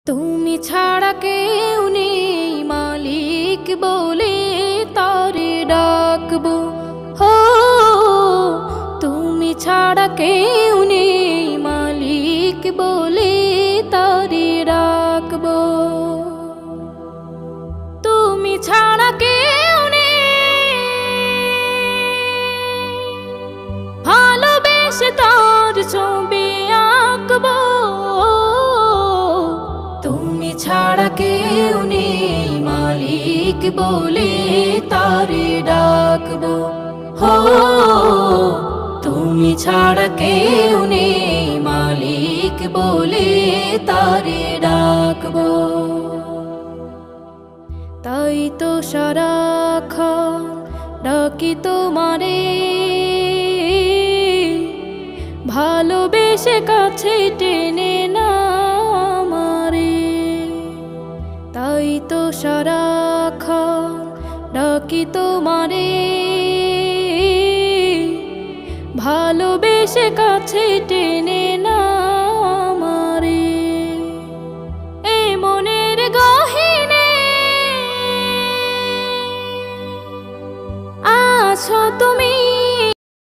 তুমি ছাড়া কেউ নেই মালিক বলে তারে ডাকবো। হো তুমি ছাড়া কেউ নেই মালিক বলে তারে ডাকবো। তুমি ছাড়া কেউ নেই ভালোবেসে তার ছবি আঁকবো। তুমি ছাড়া কেউ নেই মালিক বলে তারে ডাকবো। হো তুমি ছাড়া কেউ নেই মালিক বলে তারে ডাকবো। তাই তো সারাক্ষণ ডাকি তোমারে, ভালোবেসে কাছে টেনে না আমারে। তাই তো সারাক্ষণ ডাকি তোমারে, ভালোবেসে কাছে টেনে